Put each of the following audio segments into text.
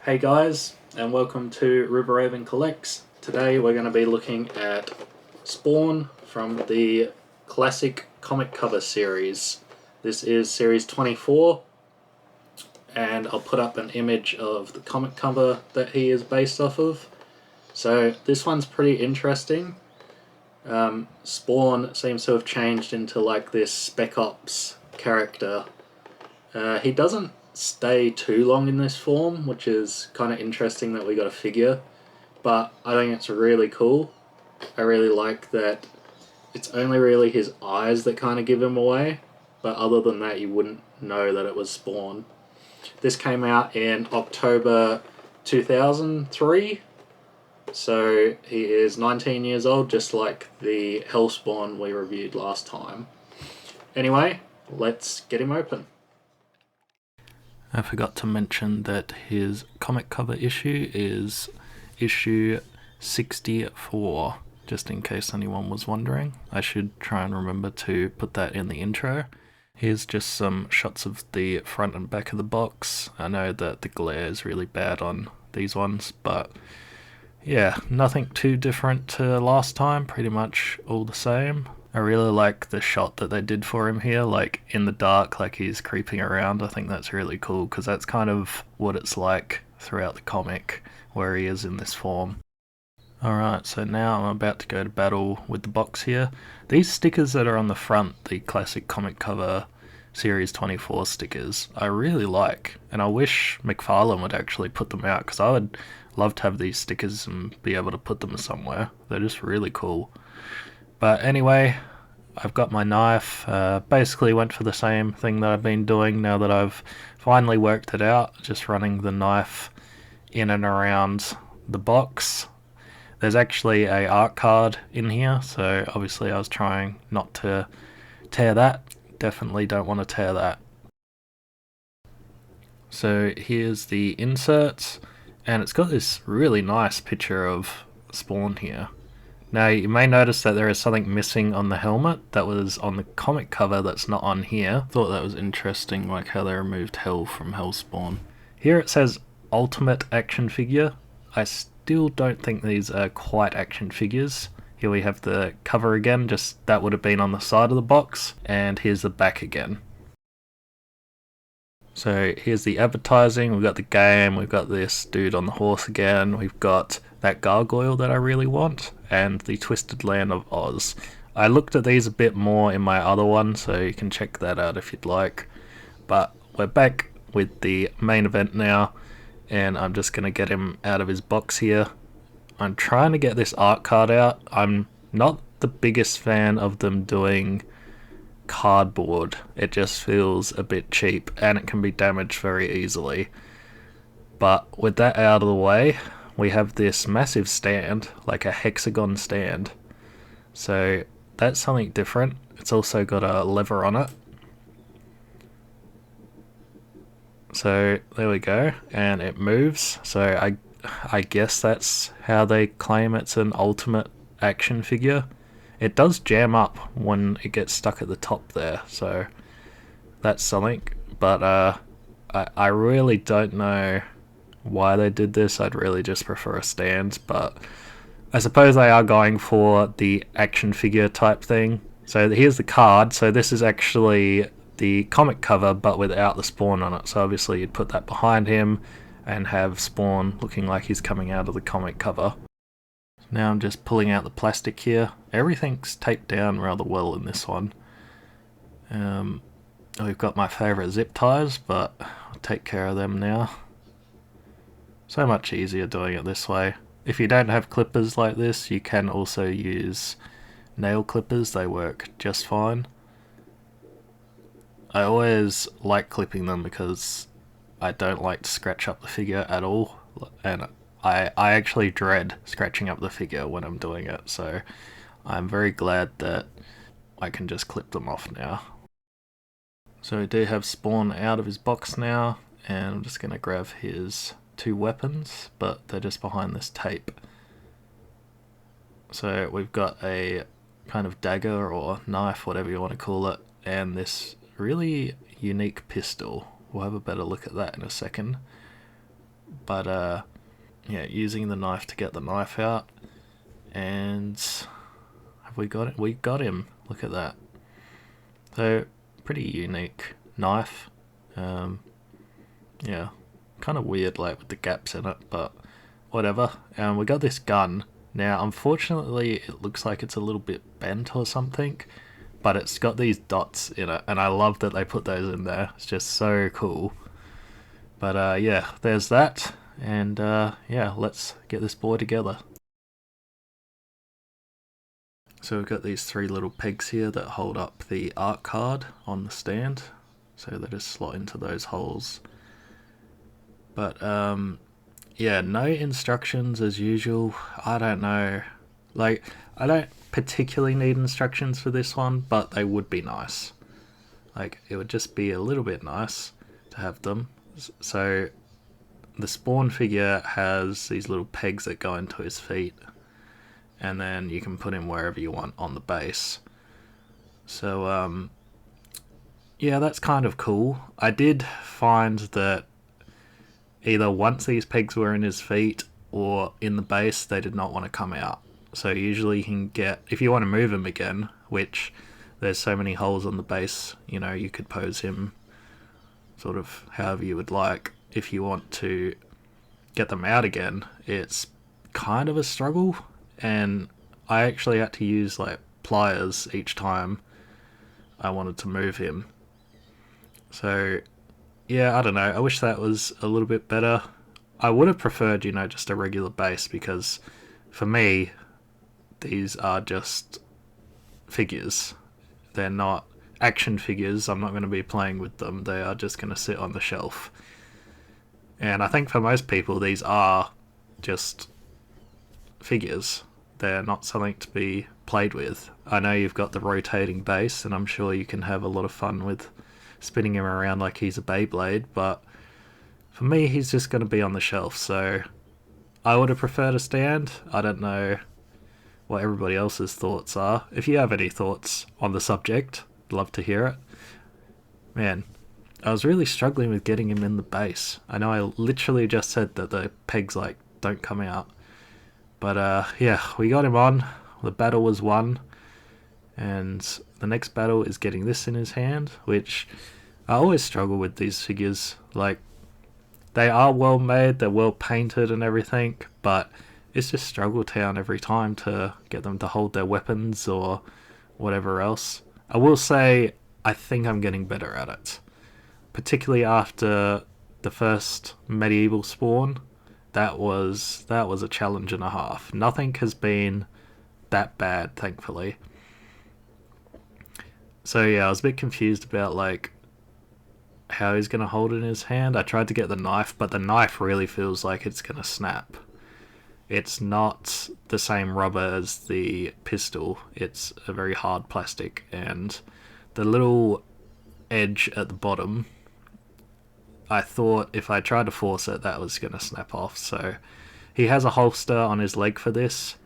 Hey guys, and welcome to River Raven Collects. Today we're going to be looking at Spawn from the classic comic cover series. This is series 24, and I'll put up an image of the comic cover that he is based off of. So this one's pretty interesting. Spawn seems to have changed into like this Spec Ops character. He doesn't stay too long in this form, which is kind of interesting that we got a figure, but I think it's really cool. I really like that it's only really his eyes that kind of give him away, but other than that you wouldn't know that it was Spawn. This came out in October 2003, so he is 19 years old, just like the Hellspawn we reviewed last time. Anyway, let's get him open. I forgot to mention that his comic cover issue is issue 64, just in case anyone was wondering. I should try and remember to put that in the intro. Here's just some shots of the front and back of the box. I know that the glare is really bad on these ones, but yeah, nothing too different to last time, pretty much all the same. I really like the shot that they did for him here, like in the dark, like he's creeping around. I think that's really cool because that's kind of what it's like throughout the comic where he is in this form. Alright, so now I'm about to go to battle with the box here. These stickers that are on the front, the classic comic cover series 24 stickers, I really like, and I wish McFarlane would actually put them out because I would love to have these stickers and be able to put them somewhere. They're just really cool. But anyway, I've got my knife. Basically went for the same thing that I've been doing now that I've finally worked it out, just running the knife in and around the box. There's actually a art card in here, so obviously I was trying not to tear that. Definitely don't want to tear that. So here's the inserts, and it's got this really nice picture of Spawn here. Now you may notice that there is something missing on the helmet that was on the comic cover that's not on here. Thought that was interesting, like how they removed Hell from Hellspawn. Here it says Ultimate Action Figure. I still don't think these are quite action figures. Here we have the cover again, just that would have been on the side of the box, and here's the back again. So here's the advertising, we've got the game, we've got this dude on the horse again, we've got that gargoyle that I really want, and the Twisted Land of Oz. I looked at these a bit more in my other one, so you can check that out if you'd like. But we're back with the main event now, and I'm just going to get him out of his box here. I'm trying to get this art card out. I'm not the biggest fan of them doing cardboard. It just feels a bit cheap, and it can be damaged very easily. But with that out of the way, we have this massive stand, like a hexagon stand. So that's something different. It's also got a lever on it. So there we go, and it moves. So I guess that's how they claim it's an ultimate action figure. It does jam up when it gets stuck at the top there, so that's something. But I really don't know why they did this. I'd really just prefer a stand, but I suppose they are going for the action figure type thing. So here's the card. So this is actually the comic cover but without the Spawn on it. So obviously you'd put that behind him and have Spawn looking like he's coming out of the comic cover. Now I'm just pulling out the plastic here. Everything's taped down rather well in this one. We've got my favourite zip ties, but I'll take care of them now. So much easier doing it this way. If you don't have clippers like this, you can also use nail clippers. They work just fine. I always like clipping them because I don't like to scratch up the figure at all, and I actually dread scratching up the figure when I'm doing it, so I'm very glad that I can just clip them off now. So we do have Spawn out of his box now, and I'm just going to grab his two weapons, but they're just behind this tape. So we've got a kind of dagger or knife, whatever you want to call it, and this really unique pistol. We'll have a better look at that in a second. But yeah, using the knife to get the knife out, and have we got it? We got him. Look at that. So pretty unique knife. Yeah, kind of weird, like with the gaps in it, but whatever. And we got this gun. Now, unfortunately, it looks like it's a little bit bent or something, but it's got these dots in it, and I love that they put those in there. It's just so cool. But yeah, there's that, and yeah, let's get this boy together. So we've got these 3 little pegs here that hold up the art card on the stand, so they just slot into those holes. But yeah, no instructions as usual. I don't know. Like, I don't particularly need instructions for this one, but they would be nice. Like, it would just be a little bit nice to have them. So, the spawn figure has these little pegs that go into his feet, and then you can put him wherever you want on the base. So, yeah, that's kind of cool. I did find that either once these pegs were in his feet or in the base, they did not want to come out. So usually you can get, if you want to move him again, which there's so many holes on the base, you know, you could pose him sort of however you would like. If you want to get them out again, it's kind of a struggle, and I actually had to use like pliers each time I wanted to move him. So yeah, I don't know. I wish that was a little bit better. I would have preferred, you know, just a regular base, because for me, these are just figures. They're not action figures. I'm not going to be playing with them. They are just going to sit on the shelf. And I think for most people, these are just figures. They're not something to be played with. I know you've got the rotating base, and I'm sure you can have a lot of fun with spinning him around like he's a Beyblade, but for me, he's just going to be on the shelf, so I would have preferred a stand. I don't know what everybody else's thoughts are. If you have any thoughts on the subject, I'd love to hear it. Man, I was really struggling with getting him in the base. I know I literally just said that the pegs, like, don't come out. But, yeah, we got him on. The battle was won. And the next battle is getting this in his hand, which I always struggle with these figures. Like, they are well made, they're well painted and everything, but it's just struggle town every time to get them to hold their weapons or whatever else. I will say, I think I'm getting better at it. Particularly after the first medieval spawn. That was a challenge and a half. Nothing has been that bad, thankfully. So yeah, I was a bit confused about like how he's going to hold it in his hand. I tried to get the knife, but the knife really feels like it's going to snap. It's not the same rubber as the pistol. It's a very hard plastic, and the little edge at the bottom, I thought if I tried to force it, that was going to snap off. So he has a holster on his leg for this,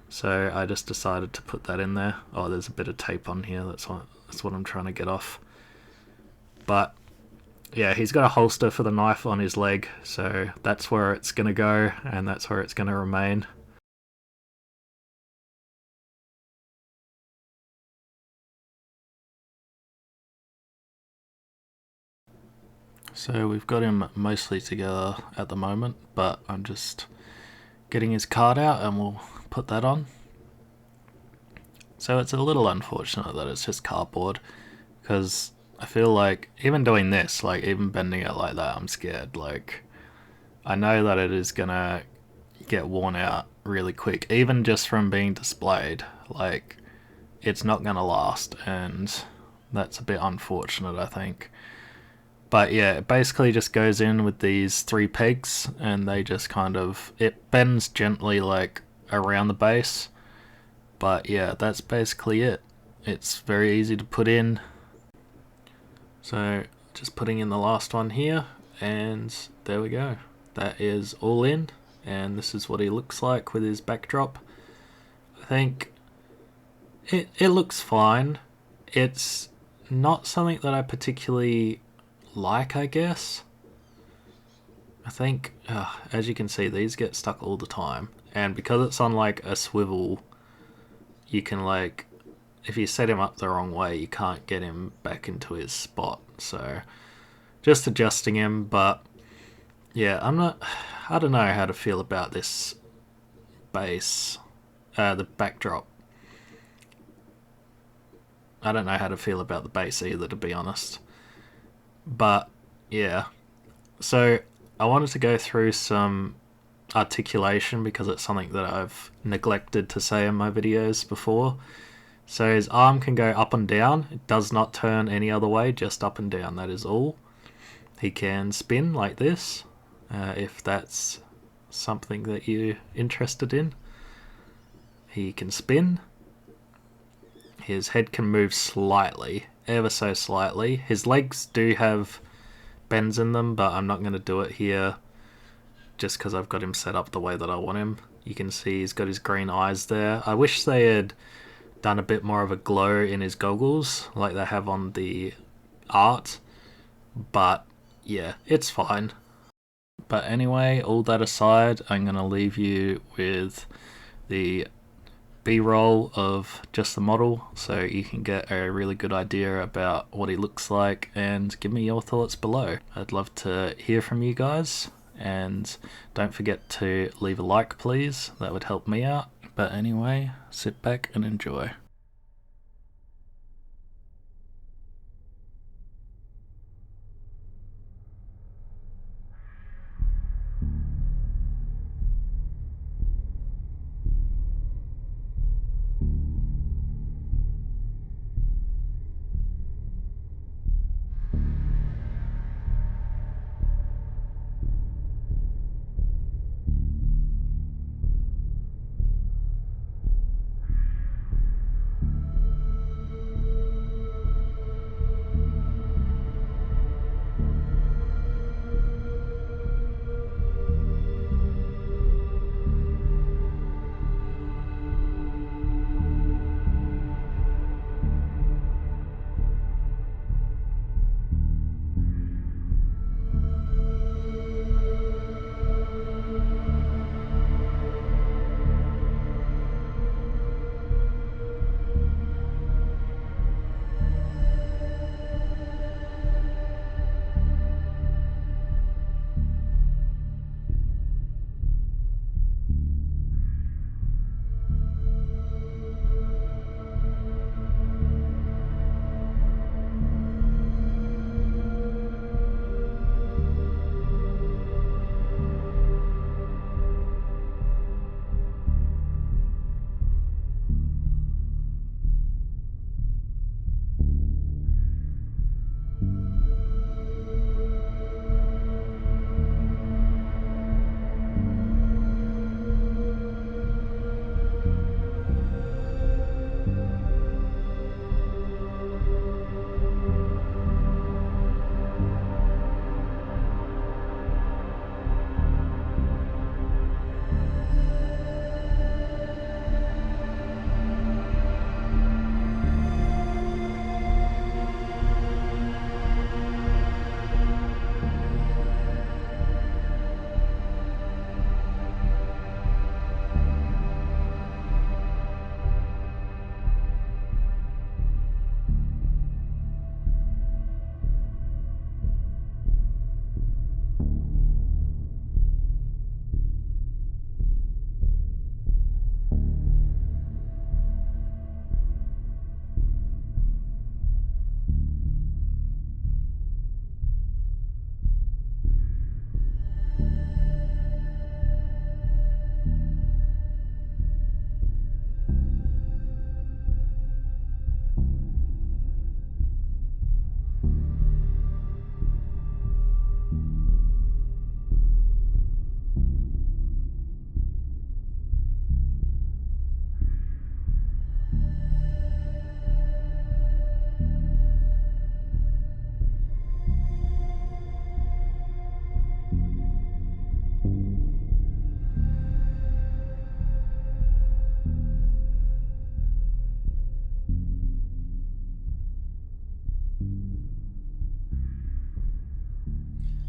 so I just decided to put that in there. Oh, there's a bit of tape on here. That's what I'm trying to get off. But yeah, he's got a holster for the knife on his leg, so that's where it's going to go, and that's where it's going to remain. So we've got him mostly together at the moment, but I'm just getting his card out and we'll put that on. So it's a little unfortunate that it's just cardboard, because I feel like even doing this, like even bending it like that, I'm scared. Like, I know that it is gonna get worn out really quick, even just from being displayed. Like, it's not gonna last, and that's a bit unfortunate, I think. But yeah, it basically just goes in with these 3 pegs, and they just kind of, it bends gently like around the base. But yeah, that's basically it. It's very easy to put in. So just putting in the last one here, and there we go. That is all in, and this is what he looks like with his backdrop. I think it looks fine. It's not something that I particularly like, I guess. I think, as you can see, these get stuck all the time. And because it's on like a swivel, you can like, if you set him up the wrong way, you can't get him back into his spot. So just adjusting him. But yeah, I don't know how to feel about this bass, the backdrop. I don't know how to feel about the bass either, to be honest. But yeah, so I wanted to go through some articulation because it's something that I've neglected to say in my videos before. So his arm can go up and down. It does not turn any other way, just up and down. That is all. He can spin like this, if that's something that you're interested in. He can spin. His head can move slightly, ever so slightly. His legs do have bends in them, but I'm not going to do it here just because I've got him set up the way that I want him. You can see he's got his green eyes there. I wish they had done a bit more of a glow in his goggles like they have on the art, but yeah, it's fine. But anyway, all that aside, I'm going to leave you with the B-roll of just the model so you can get a really good idea about what he looks like, and give me your thoughts below. I'd love to hear from you guys, and don't forget to leave a like, please. That would help me out. But anyway, sit back and enjoy.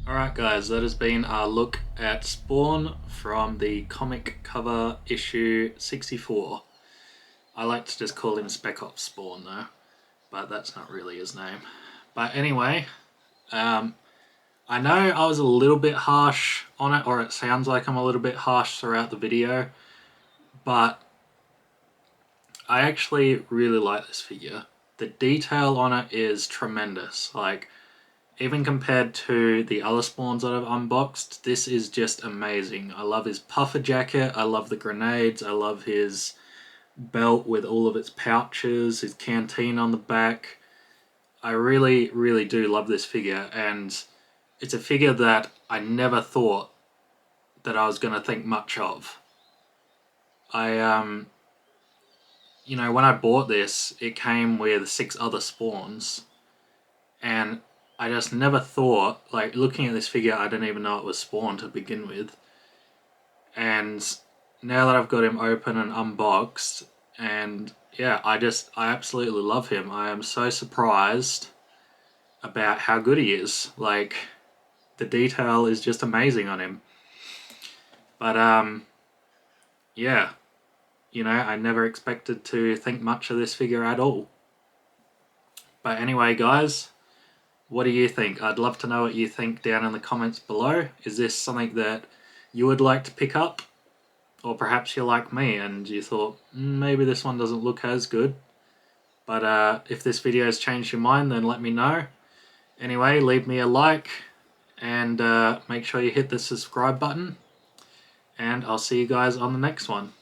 Alright guys, that has been our look at Spawn from the comic cover issue 64. I like to just call him Spec Ops Spawn though, but that's not really his name. But anyway, I know I was a little bit harsh on it, or it sounds like I'm a little bit harsh throughout the video, but I actually really like this figure. The detail on it is tremendous. Like, even compared to the other Spawns that I've unboxed, this is just amazing. I love his puffer jacket, I love the grenades, I love his belt with all of its pouches, his canteen on the back. I really, really do love this figure, and it's a figure that I never thought that I was going to think much of. You know, when I bought this, it came with 6 other Spawns, and I just never thought, like, looking at this figure, I didn't even know it was Spawn to begin with. And now that I've got him open and unboxed, and yeah, I absolutely love him. I am so surprised about how good he is. Like, the detail is just amazing on him. But, yeah, you know, I never expected to think much of this figure at all. But anyway, guys, what do you think? I'd love to know what you think down in the comments below. Is this something that you would like to pick up? Or perhaps you're like me and you thought, maybe this one doesn't look as good. But if this video has changed your mind, then let me know. Anyway, leave me a like and make sure you hit the subscribe button. And I'll see you guys on the next one.